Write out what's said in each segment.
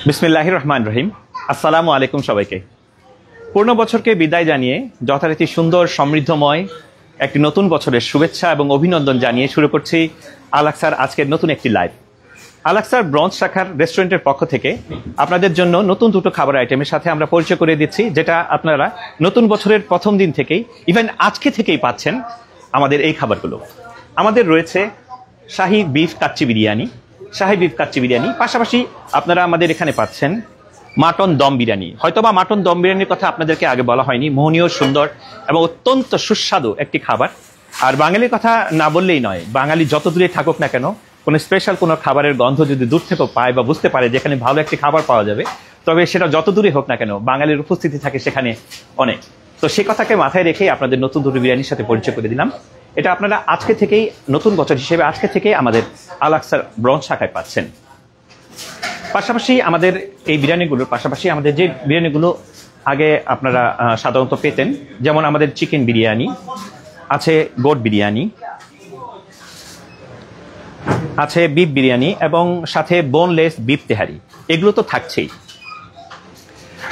বিসমিল্লাহির রহমানির রহিম। আসসালামু আলাইকুম সবাইকে। পূর্ণ বছরকে বিদায় জানিয়ে যথারীতি সুন্দর সমৃদ্ধময় একটি নতুন বছরের শুভেচ্ছা এবং অভিনন্দন জানিয়ে শুরু করছি আল-আকসার আজকের নতুন একটি লাইভ। আল-আকসার ব্রঞ্চ শাখার রেস্টুরেন্টের পক্ষ থেকে আপনাদের জন্য নতুন দুটো খাবার আইটেমের সাথে আমরা পরিচয় করে দিচ্ছি, যেটা আপনারা নতুন বছরের প্রথম দিন থেকেই ইভেন আজকে থেকেই পাচ্ছেন আমাদের এই খাবারগুলো। আমাদের রয়েছে শাহী বিফ কাচ্চি বিরিয়ানি, পাশাপাশি আপনারা আমাদের এখানে পাচ্ছেন মাটন দম বিরিয়ানি। হয়তোবা মাটন দম বিরিয়ানির কথা আপনাদেরকে আগে বলা হয়নি। মোহনীয়, সুন্দর এবং অত্যন্ত সুস্বাদু একটি খাবার। আর বাঙালির কথা না বললেই নয়, বাঙালি যত দূরে থাকুক না কেন, কোনো স্পেশাল কোনো খাবারের গন্ধ যদি দূর থেকেও পায় বা বুঝতে পারে যেখানে ভালো একটি খাবার পাওয়া যাবে, তবে সেটা যত দূরে হোক না কেন বাঙালির উপস্থিতি থাকে সেখানে অনেক। তো সে কথাকে মাথায় রেখেই আপনাদের নতুন দুটো বিরিয়ানির সাথে পরিচয় করে দিলাম। এটা আপনারা আজকে থেকেই নতুন বছর হিসেবে আজকে থেকেই আমাদের আল-আকসার ব্রঞ্চ শাখায় পাচ্ছেন। পাশাপাশি আমাদের এই বিরিয়ানিগুলোর পাশাপাশি আমাদের যে বিরিয়ানিগুলো আগে আপনারা সাধারণত পেতেন, যেমন আমাদের চিকেন বিরিয়ানি আছে, গোট বিরিয়ানি আছে, বিফ বিরিয়ানি এবং সাথে বোনলেস বিফ তেহারি, এগুলো তো থাকছেই।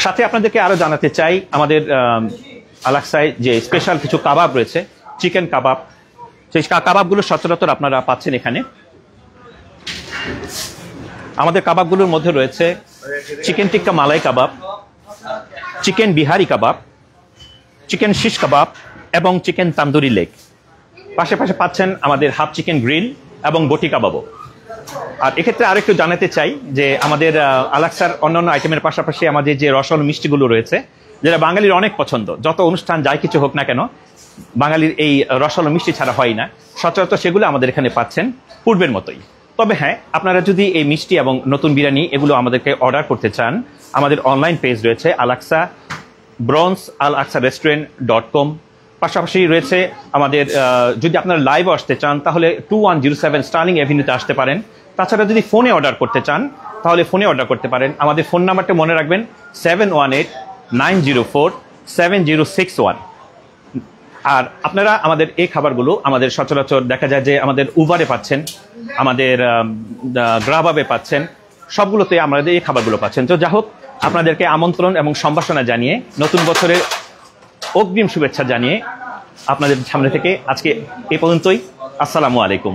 সাথে আপনাদেরকে আরও জানাতে চাই আমাদের আল-আকসায় যে স্পেশাল কিছু কাবাব রয়েছে, চিকেন কাবাব, সেই কাবাবগুলো সচরাচর আপনারা পাচ্ছেন এখানে। আমাদের কাবাবগুলোর মধ্যে রয়েছে চিকেন টিক্কা মালাই কাবাব, চিকেন বিহারি কাবাব, চিকেন শিশ কাবাব এবং চিকেন তান্দুরি লেগ। পাশাপাশি পাচ্ছেন আমাদের হাফ চিকেন গ্রিল এবং বটি কাবাবও। আর এক্ষেত্রে আরেকটু জানাতে চাই যে আমাদের আল-আকসার অন্যান্য আইটেমের পাশাপাশি আমাদের যে রসল মিষ্টিগুলো রয়েছে, যেটা বাঙালির অনেক পছন্দ, যত অনুষ্ঠান যাই কিছু হোক না কেন বাঙালির এই রসালো মিষ্টি ছাড়া হয় না, সচরাচর সেগুলো আমাদের এখানে পাচ্ছেন পূর্বের মতোই। তবে হ্যাঁ, আপনারা যদি এই মিষ্টি এবং নতুন বিরিয়ানি এগুলো আমাদেরকে অর্ডার করতে চান, আমাদের অনলাইন পেজ রয়েছে আল-আকসা ব্রঞ্চ alaksaRestaurant.com। পাশাপাশি রয়েছে আমাদের, যদি আপনারা লাইভ আসতে চান তাহলে 2107 স্টার্লিং এভিনিউতে আসতে পারেন। তাছাড়া যদি ফোনে অর্ডার করতে চান তাহলে ফোনে অর্ডার করতে পারেন। আমাদের ফোন নাম্বারটা মনে রাখবেন 7189047061। আর আপনারা আমাদের এই খাবারগুলো আমাদের সচরাচর দেখা যায় যে আমাদের উবারে পাচ্ছেন, আমাদের গ্রাবাবে পাচ্ছেন, সবগুলোতে আমাদের এই খাবারগুলো পাচ্ছেন। তো যা হোক, আপনাদেরকে আমন্ত্রণ এবং সম্ভাষণা জানিয়ে নতুন বছরের অগ্রিম শুভেচ্ছা জানিয়ে আপনাদের সামনে থেকে আজকে এ পর্যন্তই। আসসালামু আলাইকুম।